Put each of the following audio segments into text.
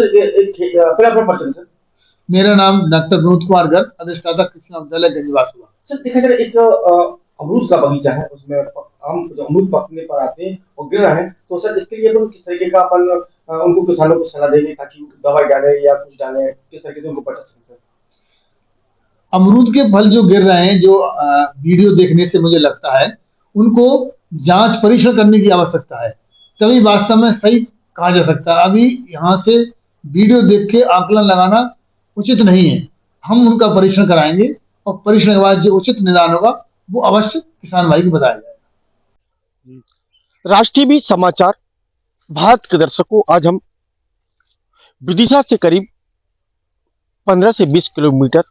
पहले अपना परिचय सर। मेरा नाम डॉक्टर विनोद कुमार गर्ग, अधिष्ठाता कृषि महाविद्यालय गंजवास हुआ। सर देखा जाए एक अमरूद का बगीचा है, उसमें हम जो अमरूद पकने पर आते हैं और गिर रहे हैं, तो सर इसके लिए अपन किस तरीके का अपन उनको किसानों को सलाह देंगे ताकि दवाई डालें या कुछ डालें, किस तरीके से उनको बचा सकें सर? अमरूद के फल जो गिर रहे हैं, जो वीडियो देखने से मुझे लगता है, उनको जांच परीक्षण करने की आवश्यकता है, तभी वास्तव में सही कहा जा सकता है। अभी यहाँ से वीडियो देख के आकलन लगाना उचित नहीं है। हम उनका परीक्षण कराएंगे और परीक्षण के बाद जो उचित निदान होगा वो अवश्य किसान भाई को बताया जाएगा। राष्ट्रीय बीज समाचार भारत के दर्शकों, आज हम विदिशा से करीब 15 से 20 किलोमीटर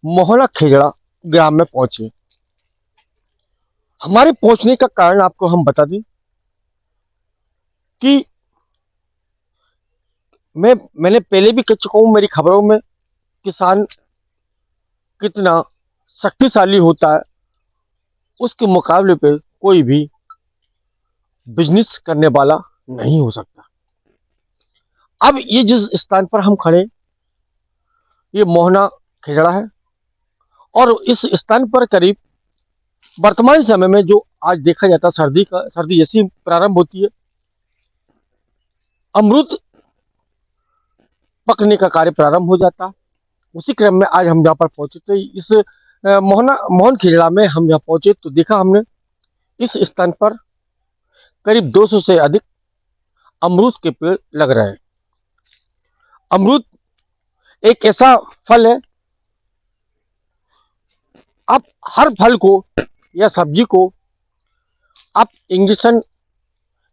मोहना खेजड़ा ग्राम में पहुंचे। हमारे पहुंचने का कारण आपको हम बता दें कि मैंने पहले भी कह चुका हूं, मेरी खबरों में किसान कितना शक्तिशाली होता है उसके मुकाबले पे कोई भी बिजनेस करने वाला नहीं हो सकता। अब ये जिस स्थान पर हम खड़े, ये मोहना खेजड़ा है और इस स्थान पर करीब वर्तमान समय में जो आज देखा जाता है, सर्दी जैसी प्रारंभ होती है, अमरूद पकने का कार्य प्रारंभ हो जाता है। उसी क्रम में आज हम यहाँ पर पहुंचे थे। इस मोहन खेजड़ा में हम यहाँ पहुंचे तो देखा हमने इस स्थान पर करीब 200 से अधिक अमरूद के पेड़ लग रहे हैं। अमरूद एक ऐसा फल है, आप हर फल को या सब्जी को आप इंजेक्शन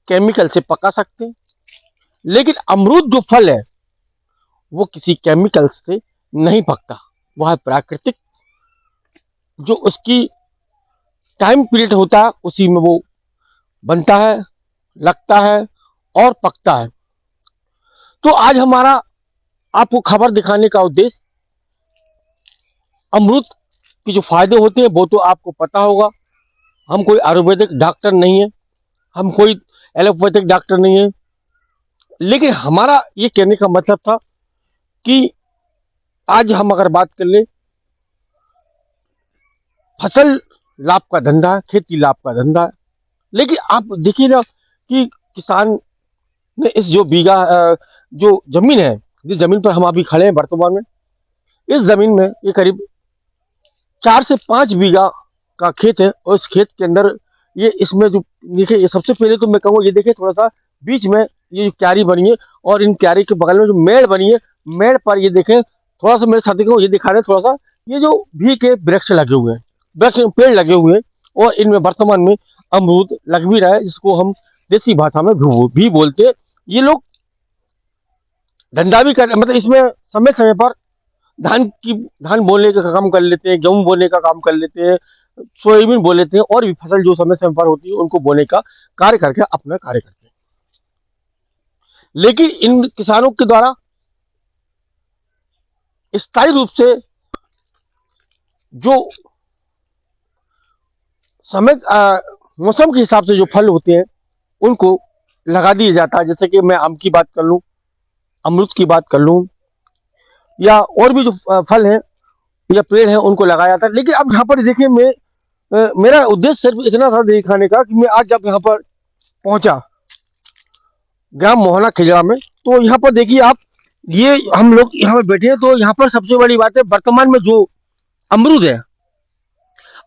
केमिकल से पका सकते हैं, लेकिन अमरूद जो फल है वो किसी केमिकल से नहीं पकता। वह है प्राकृतिक, जो उसकी टाइम पीरियड होता है उसी में वो बनता है, लगता है और पकता है। तो आज हमारा आपको खबर दिखाने का उद्देश्य, अमरूद के जो फायदे होते हैं वो तो आपको पता होगा। हम कोई आयुर्वेदिक डॉक्टर नहीं है, हम कोई एलोपैथिक डॉक्टर नहीं है, लेकिन हमारा ये कहने का मतलब था कि आज हम अगर बात कर ले, फसल लाभ का धंधा है, खेती लाभ का धंधा है, लेकिन आप देखिए ना कि किसान ने इस जो जमीन है, जिस जमीन पर हम अभी खड़े हैं वर्तमान में, इस जमीन में ये करीब 4 से 5 बीघा का खेत है और इस खेत के अंदर ये इसमें जो देखिए, ये सबसे पहले तो मैं कहूँगा, ये देखिए थोड़ा सा बीच में ये जो क्यारी बनी है और इन क्यारी के बगल में जो मेड़ बनी है, मेड़ पर ये देखें थोड़ा सा, मेरे साथी को ये दिखा रहे हैं थोड़ा सा, ये जो भी के वृक्ष लगे हुए हैं, वृक्ष पेड़ लगे हुए हैं और इनमें वर्तमान में अमरूद लग भी रहा है, जिसको हम देसी भाषा में भी बोलते हैं। ये लोग धंधा भी कर, मतलब इसमें समय समय पर धान बोने का काम कर लेते हैं, गेहूं बोने का काम कर लेते हैं, सोयाबीन बो लेते हैं और भी फसल जो समय समय पर होती है उनको बोने का कार्य करके अपना कार्य करते हैं। लेकिन इन किसानों के द्वारा स्थायी रूप से जो समय मौसम के हिसाब से जो फल होते हैं उनको लगा दिया जाता है। जैसे कि मैं आम की बात कर लूं, अमरूद की बात कर लूं, या और भी जो फल हैं या पेड़ हैं उनको लगाया जाता है। लेकिन अब यहाँ पर देखिए, मेरा उद्देश्य सिर्फ इतना था दिखाने का कि मैं आज जब यहाँ पर पहुंचा ग्राम मोहना खेजड़ा में, तो यहाँ पर देखिए आप, ये हम लोग यहाँ पर बैठे हैं, तो यहाँ पर सबसे बड़ी बात है वर्तमान में जो अमरूद है,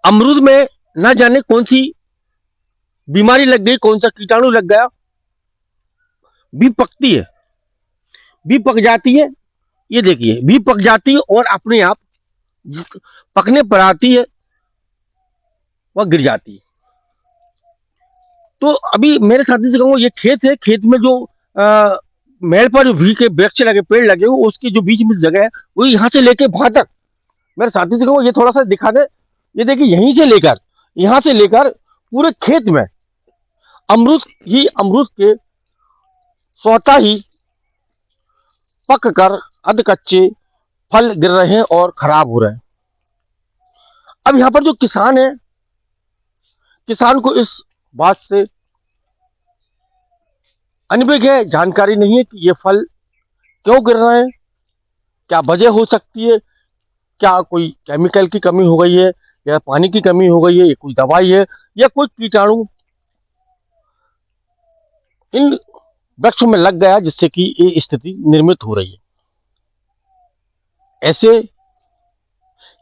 अमरूद में ना जाने कौन सी बीमारी लग गई, कौन सा कीटाणु लग गया, भी पकती है, भी पक जाती है। ये देखिए भी पक जाती है और अपने आप पकने पर आती है, वह गिर जाती है। तो अभी मेरे साथी से कहूँगा, ये खेत है, खेत में जो मेड़ पर जो भी के वृक्ष लगे, पेड़ लगे हुए, उसकी जो बीच में जगह है वो यहाँ से लेके वहां तक, मेरे साथी से कहूँगा ये थोड़ा सा दिखा दे। ये देखिए यहीं से लेकर, यहाँ से लेकर पूरे खेत में अमरूद के स्वतः ही पक कर अध कच्चे फल गिर रहे हैं और खराब हो रहे हैं। अब यहाँ पर जो किसान है, किसान को इस बात से अनभिज्ञ है, जानकारी नहीं है कि ये फल क्यों गिर रहे हैं, क्या वजह हो सकती है, क्या कोई केमिकल की कमी हो गई है, या पानी की कमी हो गई है, या कोई दवाई है, या कोई कीटाणु इन वृक्षों में लग गया जिससे कि ये स्थिति निर्मित हो रही है। ऐसे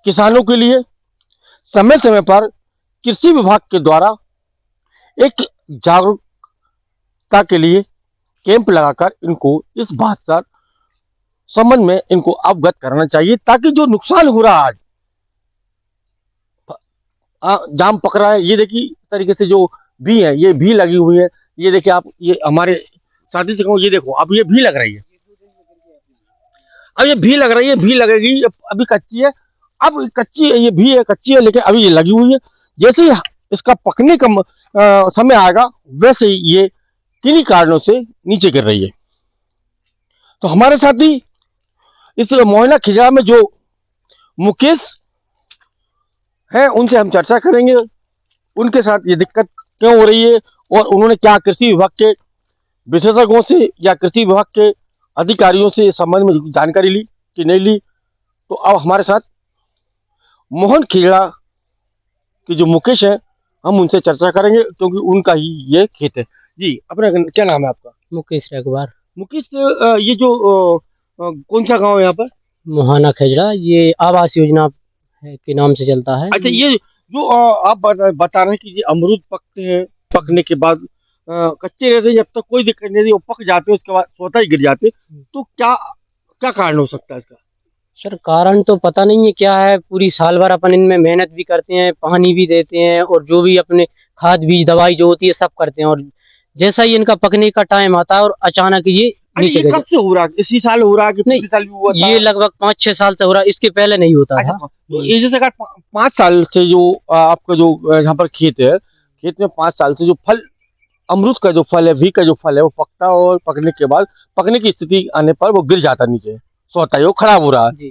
किसानों के लिए समय समय पर कृषि विभाग के द्वारा एक जागरूकता के लिए कैंप लगाकर इनको इस बात का संबंध में इनको अवगत करना चाहिए, ताकि जो नुकसान हो रहा है आज जाम पक रहा है, ये देखिए इस तरीके से जो भी है ये भी लगी हुई है। ये देखिए आप, ये हमारे साथी से कहूँ, ये देखो अब ये भी लग रही है, अब ये भी लग रही है, भी लगेगी, अभी कच्ची है, अब कच्ची है, ये भी है कच्ची है, लेकिन अभी ये लगी हुई है। जैसे ही इसका पकने का समय आएगा वैसे ही ये किन्हीं कारणों से नीचे गिर रही है। तो हमारे साथी इस मोहना खिजा में जो मुकेश है उनसे हम चर्चा करेंगे, उनके साथ ये दिक्कत क्यों हो रही है और उन्होंने क्या कृषि विभाग के विशेषज्ञों से या कृषि विभाग के अधिकारियों से इस संबंध में जानकारी ली कि नहीं ली। तो अब हमारे साथ मोहन खेड़ा के जो मुकेश है हम उनसे चर्चा करेंगे, क्योंकि उनका ही ये खेत है। जी, अपना क्या नाम है आपका? मुकेश रखवार। मुकेश, ये जो कौन सा गांव है यहाँ पर? मोहाना खजरा, ये आवास योजना के नाम से चलता है। अच्छा, ये जो आप बता रहे हैं कि ये अमरूद पकते हैं, पकने के बाद कच्चे रहते हैं, जब तक कोई दिक्कत नहीं, वो पक जाते हैं उसके बाद स्वतः ही गिर जाते हैं, तो क्या क्या कारण हो सकता है इसका? सर कारण तो पता नहीं है क्या है, पूरी साल भर अपन इनमें मेहनत भी करते हैं, पानी भी देते हैं और जो भी अपने खाद बीज दवाई जो होती है सब करते हैं, और जैसा ही इनका पकने का टाइम आता है और अचानक ये नीचे ये गिर कब से हो रहा है? इसी साल हो रहा है कि नहीं, पिछले साल भी हुआ था? ये लगभग 5-6 साल से हो रहा है, इसके पहले नहीं होता था। तो ये जैसे अगर 5 साल से जो आपका जो यहाँ पर खेत है, खेत में 5 साल से जो फल, अमरूद का जो फल है, भी का जो फल है, वो पकता है और पकने के बाद पकने की स्थिति आने पर वो गिर जाता नीचे, स्वतः ही वो खराब हो रहा है। जी।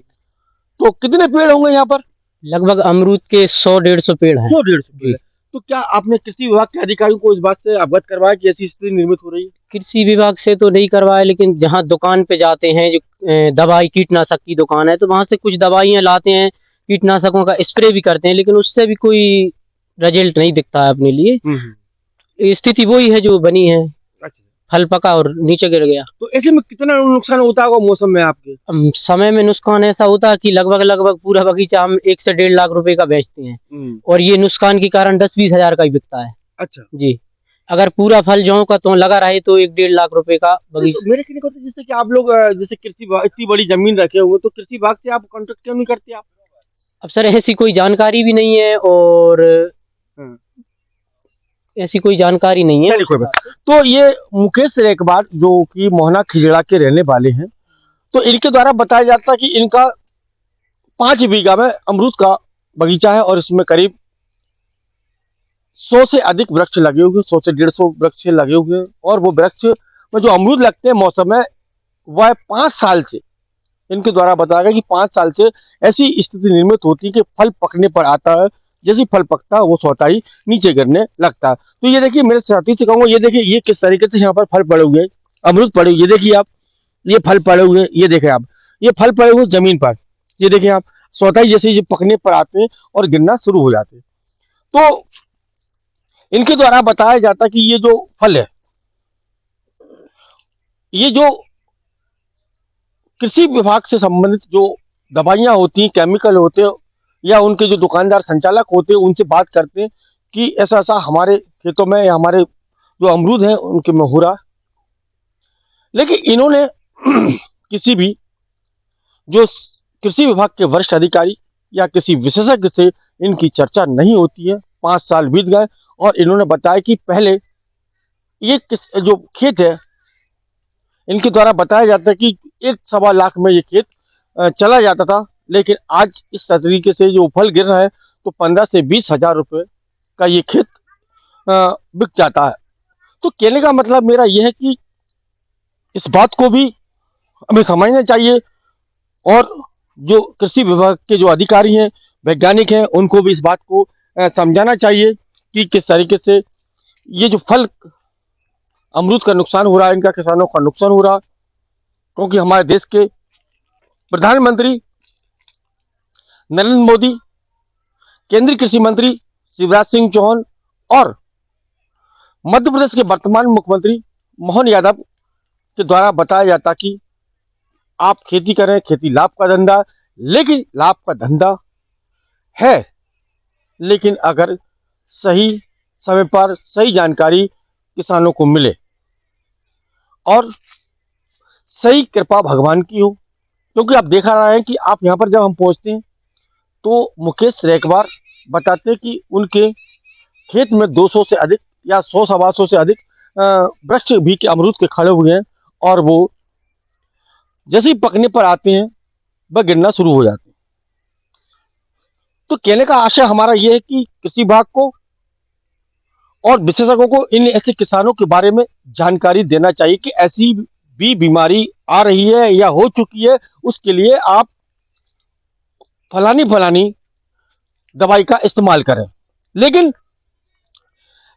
तो कितने पेड़ होंगे यहाँ पर? लगभग अमरूद के 100-150 पेड़ हैं। 100-150 पेड़। तो क्या आपने कृषि विभाग के अधिकारियों को इस बात से अवगत करवाया कि ऐसी स्थिति निर्मित हो रही है? कृषि विभाग से तो नहीं करवाया, लेकिन जहाँ दुकान पे जाते हैं, जो दवाई कीटनाशक की दुकान है, तो वहां से कुछ दवाइयाँ लाते हैं, कीटनाशकों का स्प्रे भी करते हैं, लेकिन उससे भी कोई रिजल्ट नहीं दिखता है अपने लिए। स्थिति वही है जो बनी है, अच्छा, फल पका और नीचे गिर गया। तो ऐसे में कितना नुकसान होता होगा मौसम में आपके? समय में नुकसान ऐसा होता है कि लगभग पूरा बगीचा हम 1 से 1.5 लाख रुपए का बेचते हैं, और ये नुकसान के कारण 10-20 हजार का ही बिकता है। अच्छा जी, अगर पूरा फल जो का तो लगा रहे तो 1-1.5 लाख रुपए का बगीचा। तो मेरे कहने का, जैसे कि आप लोग जैसे कृषि विभाग, इतनी बड़ी जमीन रखे हुए, तो कृषि विभाग से आप कॉन्टेक्ट क्यों नहीं करते आप? अब सर ऐसी कोई जानकारी भी नहीं है, और ऐसी कोई जानकारी नहीं है। चलिए कोई बात। तो ये मुकेश रेकवार जो कि मोहना खिजड़ा के रहने वाले हैं, तो इनके द्वारा बताया जाता है कि इनका 5 बीघा में अमरूद का बगीचा है और इसमें करीब 100 से अधिक वृक्ष लगे हुए हैं, 100 से 150 वृक्ष लगे हुए हैं, और वो वृक्ष में जो अमरूद लगते हैं मौसम में, वह 5 साल से, इनके द्वारा बताया गया कि 5 साल से ऐसी स्थिति निर्मित होती है कि फल पकने पर आता है, जैसे फल पकता है वो स्वतः ही नीचे गिरने लगता है। तो ये देखिए, मेरे साथी से कहूँगा, ये देखिए ये किस तरीके से यहाँ पर फल पड़े हुए हैं, अमरूद पड़े हुए, ये देखिए आप, ये फल पड़े हुए हैं, ये देखें आप, ये फल पड़े हुए जमीन पर, ये देखिए आप, स्वतः ही जैसे ये पकने पर आते हैं और गिरना शुरू हो जाते हैं। तो इनके द्वारा बताया जाता है कि ये जो फल है, ये जो कृषि विभाग से संबंधित जो दवाइयाँ होती हैं, केमिकल होते हैं, या उनके जो दुकानदार संचालक होते हैं उनसे बात करते हैं कि ऐसा ऐसा हमारे खेतों में या हमारे जो अमरूद हैं उनके में हो रहा, लेकिन इन्होंने किसी भी जो कृषि विभाग के वरिष्ठ अधिकारी या किसी विशेषज्ञ से इनकी चर्चा नहीं होती है। 5 साल बीत गए और इन्होंने बताया कि पहले ये जो खेत है, इनके द्वारा बताया जाता है कि 1-1.25 लाख में ये खेत चला जाता था, लेकिन आज इस तरीके से जो फल गिर रहा है तो 15 से 20 हजार रुपये का ये खेत बिक जाता है। तो कहने का मतलब मेरा यह है कि इस बात को भी हमें समझना चाहिए, और जो कृषि विभाग के जो अधिकारी हैं, वैज्ञानिक हैं, उनको भी इस बात को समझाना चाहिए कि किस तरीके से ये जो फल अमरूद का नुकसान हो रहा है, इनका किसानों का नुकसान हो रहा, क्योंकि हमारे देश के प्रधानमंत्री नरेंद्र मोदी, केंद्रीय कृषि मंत्री शिवराज सिंह चौहान और मध्य प्रदेश के वर्तमान मुख्यमंत्री मोहन यादव के द्वारा बताया जाता कि आप खेती करें, खेती लाभ का धंधा, लेकिन लाभ का धंधा है, लेकिन अगर सही समय पर सही जानकारी किसानों को मिले और सही कृपा भगवान की हो। क्योंकि आप देखा रहा है कि आप यहाँ पर जब हम पहुंचते हैं तो मुकेश रेकवार बताते हैं कि उनके खेत में 200 से अधिक या 100 सवा 100 से अधिक वृक्ष भी के अमरूद के खड़े हुए हैं और वो जैसे ही पकने पर आते हैं वह गिरना शुरू हो जाते हैं। तो कहने का आशय हमारा यह है कि कृषि विभाग को और विशेषज्ञों को इन ऐसे किसानों के बारे में जानकारी देना चाहिए कि ऐसी भी बीमारी आ रही है या हो चुकी है, उसके लिए आप फलानी दवाई का इस्तेमाल करें। लेकिन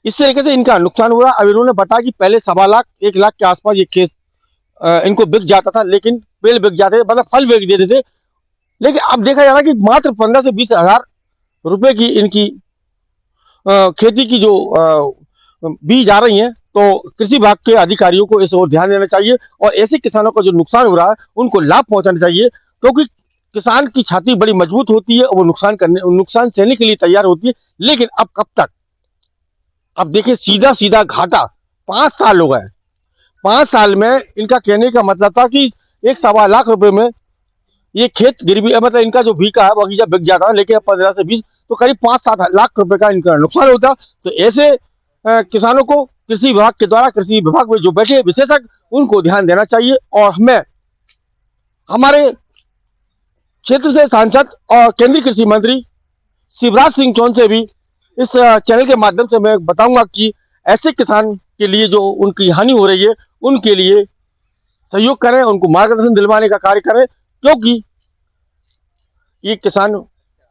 इस तरीके से इनका नुकसान हुआ। अब इन्होंने बताया कि पहले 1.25 लाख 1 लाख के आसपास ये खेत इनको बिक जाता था, लेकिन पेड़ बिक जाते थे, मतलब फल बिक देते थे। लेकिन अब देखा जा रहा है कि मात्र 15 से 20 हजार रुपए की इनकी खेती की जो बीज आ रही हैं। तो कृषि विभाग के अधिकारियों को इस ओर ध्यान देना चाहिए और ऐसे किसानों का जो नुकसान हो रहा है उनको लाभ पहुंचाना चाहिए, क्योंकि किसान की छाती बड़ी मजबूत होती है और वो नुकसान सहने के लिए तैयार होती है। लेकिन अब कब तक? अब देखिए सीधा घाटा 5 साल हो गए। 5 साल में इनका कहने का मतलब था कि 1.25 लाख रुपए में ये खेत गिरवी, मतलब इनका जो बीका है बगीचा बिक जाता है, लेकिन 15 से 20 तो करीब 5-7 लाख रुपए का इनका नुकसान होता। तो ऐसे किसानों को कृषि विभाग के द्वारा, कृषि विभाग में जो बैठे विशेषज्ञ, उनको ध्यान देना चाहिए। और हमें हमारे क्षेत्र से सांसद और केंद्रीय कृषि मंत्री शिवराज सिंह चौहान से भी इस चैनल के माध्यम से मैं बताऊंगा कि ऐसे किसान के लिए जो उनकी हानि हो रही है उनके लिए सहयोग करें, उनको मार्गदर्शन दिलवाने का कार्य करें, क्योंकि ये किसान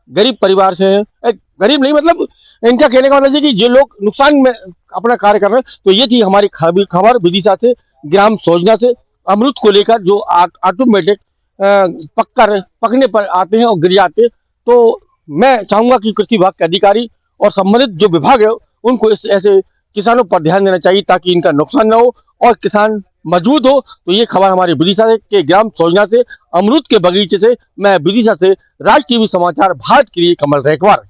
गरीब परिवार से हैं। गरीब नहीं, मतलब इनका कहने का मतलब है कि जो लोग नुकसान में अपना कार्य कर रहे हैं। तो ये थी हमारी खबर विदिशा से, ग्राम सोजना से, अमरूद को लेकर जो ऑटोमेटिक पकने पर आते हैं और गिर जाते हैं। तो मैं चाहूंगा कि कृषि विभाग के अधिकारी और संबंधित जो विभाग है उनको इस ऐसे किसानों पर ध्यान देना चाहिए ताकि इनका नुकसान न हो और किसान मजबूत हो। तो ये खबर हमारी विदिशा के ग्राम सोजना से, अमरूद के बगीचे से। मैं विदिशा से राज टीवी समाचार भारत के लिए कमल रेखवार।